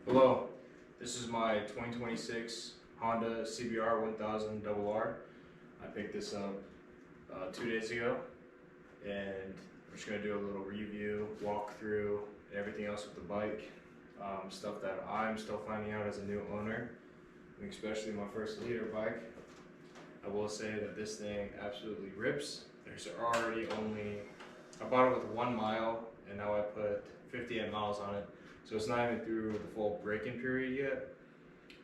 Hello, this is my 2026 Honda CBR1000 RR. I picked this up 2 days ago, and I'm just going to do a little review, walkthrough, and everything else with the bike. Stuff that I'm still finding out as a new owner, especially my first liter bike. I will say that this thing absolutely rips. There's already I bought it with 1 mile, and now I put 58 miles on it. So it's not even through the full break-in period yet.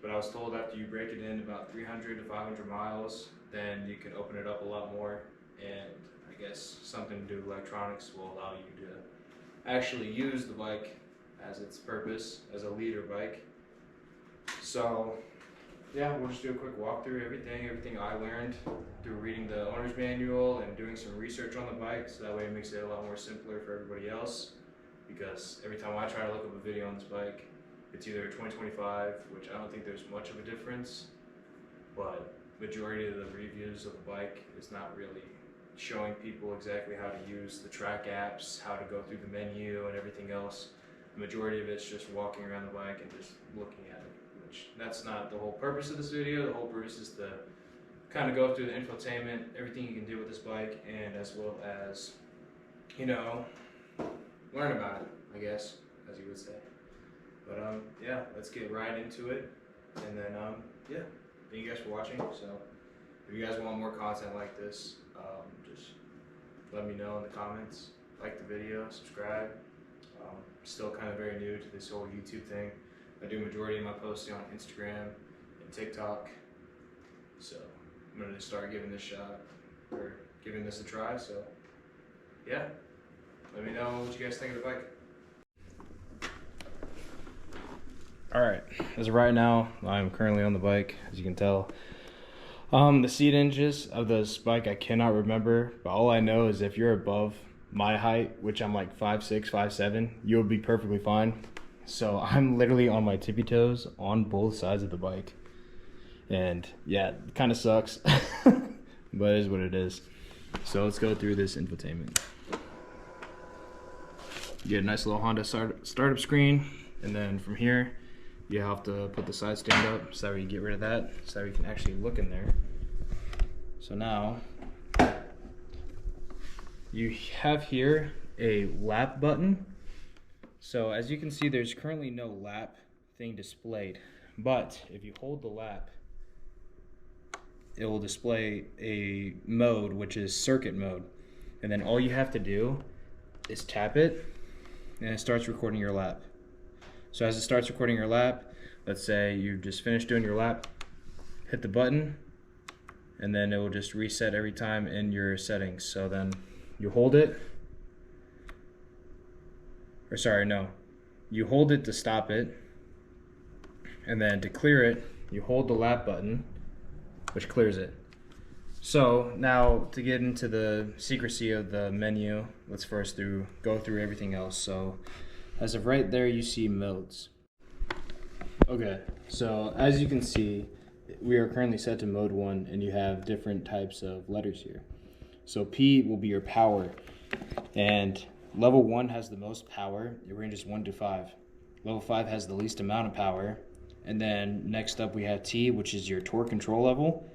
But I was told after you break it in about 300 to 500 miles, then you can open it up a lot more. And I guess something to do with electronics will allow you to actually use the bike as its purpose, as a leader bike. So yeah, we'll just do a quick walkthrough, everything I learned through reading the owner's manual and doing some research on the bike, so that way it makes it a lot more simpler for everybody else. Because every time I try to look up a video on this bike, it's either 2025, which I don't think there's much of a difference, but majority of the reviews of the bike is not really showing people exactly how to use the track apps, how to go through the menu and everything else. The majority of it's just walking around the bike and just looking at it, which that's not the whole purpose of this video. The whole purpose is to kind of go through the infotainment, everything you can do with this bike, and as well as, learn about it, I guess, as you would say. But yeah, let's get right into it. And then yeah, thank you guys for watching. So if you guys want more content like this, just let me know in the comments. Like the video, subscribe. Still kind of very new to this whole YouTube thing. I do majority of my posting on Instagram and TikTok. So I'm gonna just start giving this a try. So yeah, let me know what you guys think of the bike. Alright, as of right now, I'm currently on the bike, as you can tell. The seat inches of this bike I cannot remember, but all I know is if you're above my height, which I'm like 5'6", 5'7", you'll be perfectly fine. So I'm literally on my tippy toes on both sides of the bike. And yeah, it kind of sucks, but it is what it is. So let's go through this infotainment. You get a nice little Honda startup screen, and then from here you have to put the side stand up so that way you get rid of that, so that we can actually look in there. So now you have here a lap button. So as you can see, there's currently no lap thing displayed, but if you hold the lap, it will display a mode, which is circuit mode, and then all you have to do is tap it and it starts recording your lap. So as it starts recording your lap, let's say you just finished doing your lap, hit the button, and then it will just reset every time in your settings. So then you hold it, or sorry, no, you hold it to stop it, and then to clear it, you hold the lap button, which clears it. So now to get into the secrecy of the menu, let's first go through everything else. So as of right there, you see modes. Okay, so as you can see, we are currently set to mode 1, and you have different types of letters here. So P will be your power, and level 1 has the most power. It ranges 1 to 5. Level 5 has the least amount of power. And then next up we have T, which is your torque control level.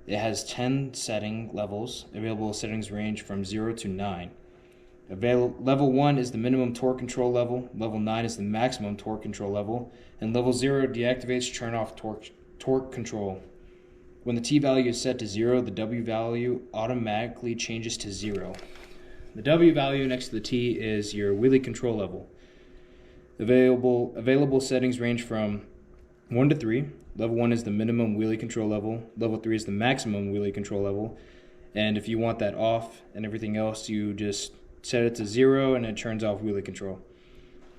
It has 10 setting levels. Available settings range from 0 to 9. Level 1 is the minimum torque control level. Level 9 is the maximum torque control level. And level 0 deactivates turn off torque control. When the T value is set to 0, the W value automatically changes to 0. The W value next to the T is your wheelie control level. Available settings range from 1 to 3. Level 1 is the minimum wheelie control level. Level 3 is the maximum wheelie control level. And if you want that off and everything else, you just set it to 0 and it turns off wheelie control.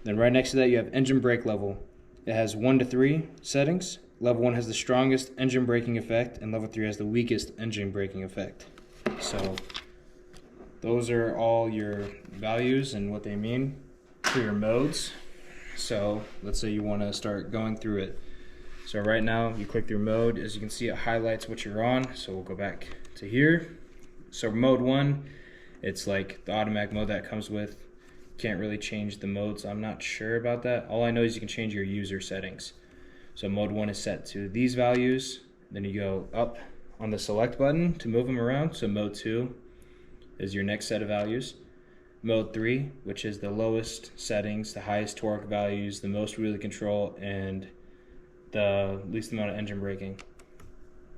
Then right next to that you have engine brake level. It has 1 to 3 settings. Level 1 has the strongest engine braking effect, and level 3 has the weakest engine braking effect. So those are all your values and what they mean for your modes. So let's say you want to start going through it. So right now you click through mode. As you can see, it highlights what you're on. So we'll go back to here. So mode 1, it's like the automatic mode that comes with can't really change the modes. I'm not sure about that. All I know is you can change your user settings. So mode 1 is set to these values. Then you go up on the select button to move them around. So mode 2 is your next set of values. Mode 3, which is the lowest settings, the highest torque values, the most wheelie control, and the least amount of engine braking.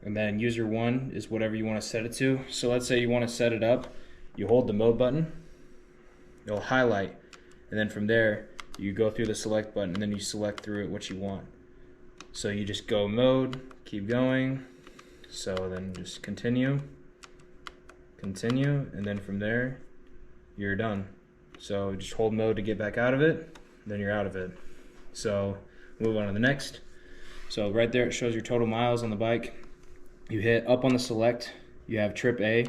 And then user 1 is whatever you want to set it to. So let's say you want to set it up, you hold the mode button, it'll highlight, and then from there you go through the select button and then you select through it what you want. So you just go mode, keep going, so then just continue, and then from there you're done. So just hold mode to get back out of it, then you're out of it. So move on to the next. So right there it shows your total miles on the bike. You hit up on the select, you have trip A,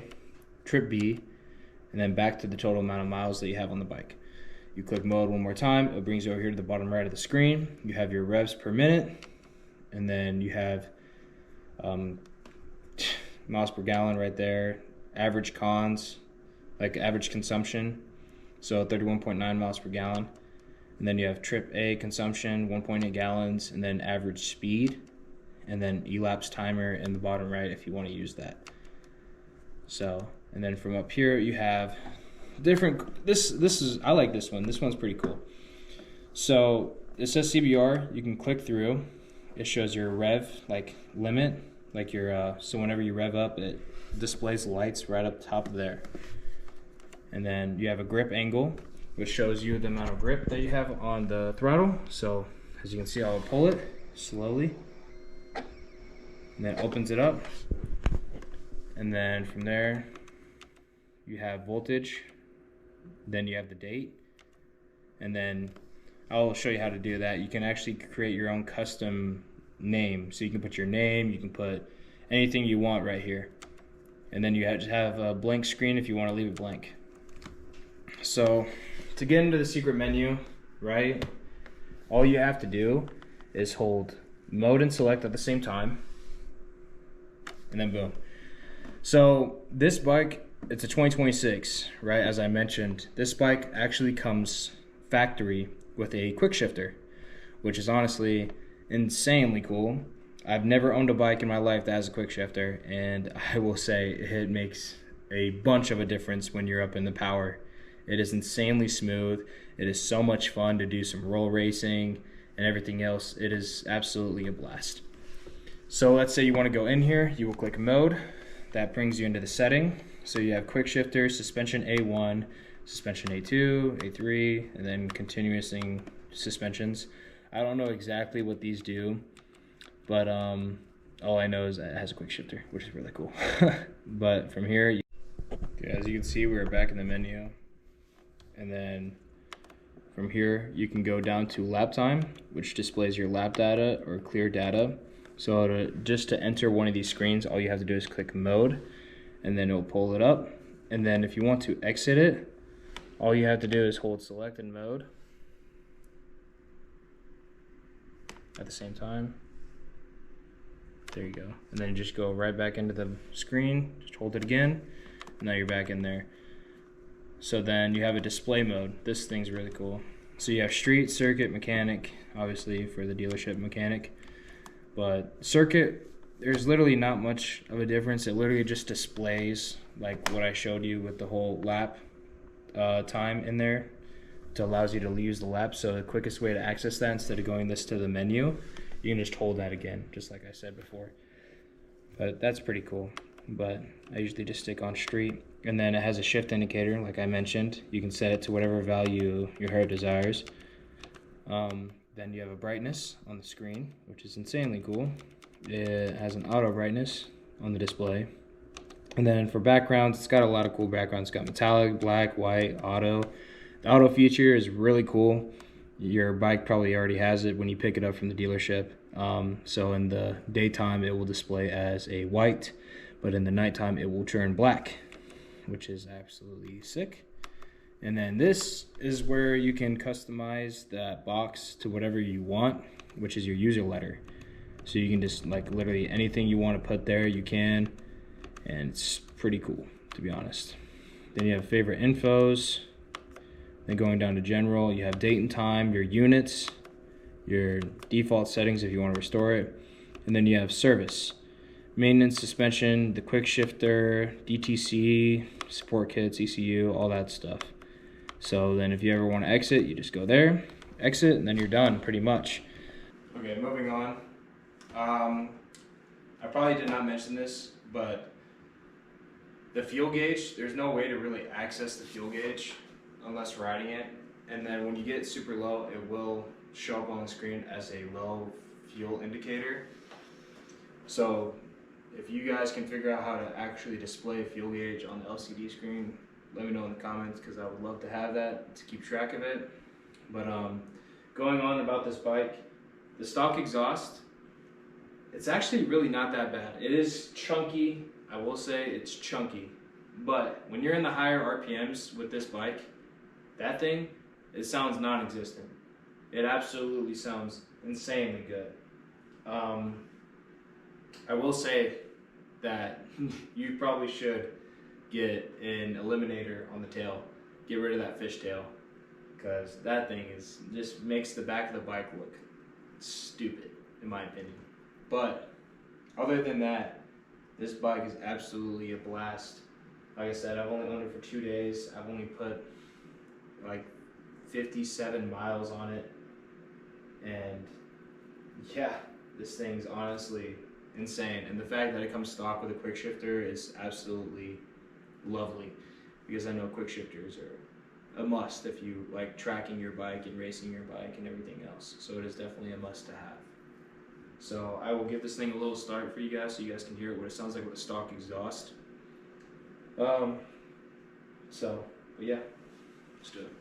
trip B, and then back to the total amount of miles that you have on the bike. You click mode one more time, it brings you over here to the bottom right of the screen. You have your revs per minute, and then you have miles per gallon right there, average cons, like average consumption, so 31.9 miles per gallon. And then you have trip A consumption, 1.8 gallons, and then average speed, and then elapsed timer in the bottom right if you want to use that. So, and then from up here you have different, this is, I like this one. This one's pretty cool. So it says CBR, you can click through. It shows your rev, like limit, like your, so whenever you rev up, it displays lights right up top of there. And then you have a grip angle, which shows you the amount of grip that you have on the throttle. So as you can see, I'll pull it slowly, and then opens it up. And then from there, you have voltage, then you have the date, and then I'll show you how to do that. You can actually create your own custom name. So you can put your name, you can put anything you want right here. And then you just have a blank screen if you want to leave it blank. So to get into the secret menu, right, all you have to do is hold mode and select at the same time, and then boom. So this bike, it's a 2026, right? As I mentioned, this bike actually comes factory with a quick shifter, which is honestly insanely cool. I've never owned a bike in my life that has a quick shifter, and I will say it makes a bunch of a difference when you're up in the power. It is insanely smooth. It is so much fun to do some roll racing and everything else. It is absolutely a blast. So let's say you want to go in here, you will click mode. That brings you into the setting. So you have quick shifter, suspension A1, suspension A2, A3, and then continuous suspensions. I don't know exactly what these do, but all I know is that it has a quick shifter, which is really cool. But from here, okay, as you can see, we're back in the menu. And then from here, you can go down to lap time, which displays your lap data or clear data. So just to enter one of these screens, all you have to do is click mode, and then it'll pull it up. And then if you want to exit it, all you have to do is hold select and mode at the same time. There you go. And then you just go right back into the screen, just hold it again, and now you're back in there. So then you have a display mode. This thing's really cool. So you have street, circuit, mechanic, obviously for the dealership mechanic. But circuit, there's literally not much of a difference. It literally just displays like what I showed you with the whole lap time in there. It allows you to use the lap. So the quickest way to access that, instead of going this to the menu, you can just hold that again, just like I said before. But that's pretty cool. But I usually just stick on street. And then it has a shift indicator, like I mentioned. You can set it to whatever value your heart desires. Then you have a brightness on the screen, which is insanely cool. It has an auto brightness on the display. And then for backgrounds, it's got a lot of cool backgrounds. It's got metallic, black, white, auto. The auto feature is really cool. Your bike probably already has it when you pick it up from the dealership. So in the daytime, it will display as a white, but in the nighttime, it will turn black, which is absolutely sick. And then this is where you can customize that box to whatever you want, which is your user letter. So you can just like literally anything you want to put there, you can, and it's pretty cool, to be honest. Then you have favorite infos, Then going down to general, you have date and time, your units, your default settings if you want to restore it, and then you have service, maintenance, suspension, the quick shifter, DTC, support kits, ECU, all that stuff. So then if you ever want to exit, you just go there, exit, and then you're done pretty much. Okay, moving on. I probably did not mention this, but the fuel gauge, there's no way to really access the fuel gauge unless riding it. And then when you get super low, it will show up on the screen as a low fuel indicator. So if you guys can figure out how to actually display a fuel gauge on the LCD screen, let me know in the comments, because I would love to have that to keep track of it. But going on about this bike, the stock exhaust, it's actually really not that bad. It is chunky, I will say it's chunky, but when you're in the higher RPMs with this bike, that thing, it sounds non-existent. It absolutely sounds insanely good. I will say that you probably should get an eliminator on the tail. Get rid of that fishtail, because that thing just makes the back of the bike look stupid, in my opinion. But other than that, this bike is absolutely a blast. Like I said, I've only owned it for 2 days. I've only put like 57 miles on it, and yeah, this thing's honestly insane. And the fact that it comes stock with a quick shifter is absolutely lovely, because I know quick shifters are a must if you like tracking your bike and racing your bike and everything else. So it is definitely a must to have. So I will give this thing a little start for you guys so you guys can hear what it sounds like with a stock exhaust. But yeah, let's do it.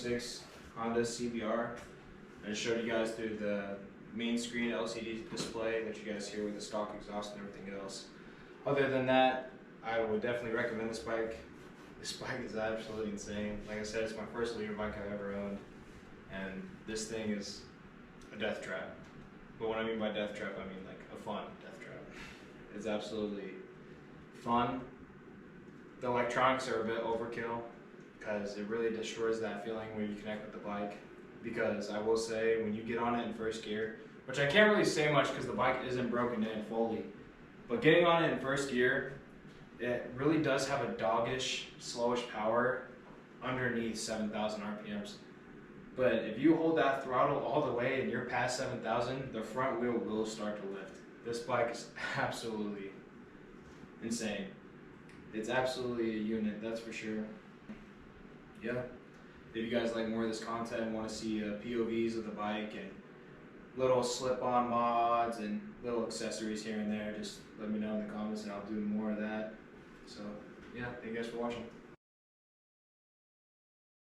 2006 Honda CBR. I just showed you guys through the main screen LCD display that you guys hear with the stock exhaust and everything else. Other than that, I would definitely recommend this bike. This bike is absolutely insane. Like I said, it's my first leader bike I've ever owned, and this thing is a death trap. But what I mean by death trap, I mean like a fun death trap. It's absolutely fun. The electronics are a bit overkill because it really destroys that feeling when you connect with the bike. Because I will say, when you get on it in first gear, which I can't really say much because the bike isn't broken in fully, but getting on it in first gear, it really does have a doggish, slowish power underneath 7,000 RPMs. But if you hold that throttle all the way and you're past 7,000, the front wheel will start to lift. This bike is absolutely insane. It's absolutely a unit, that's for sure. Yeah. If you guys like more of this content and want to see POVs of the bike and little slip-on mods and little accessories here and there, just let me know in the comments and I'll do more of that. So, yeah, thank you guys for watching.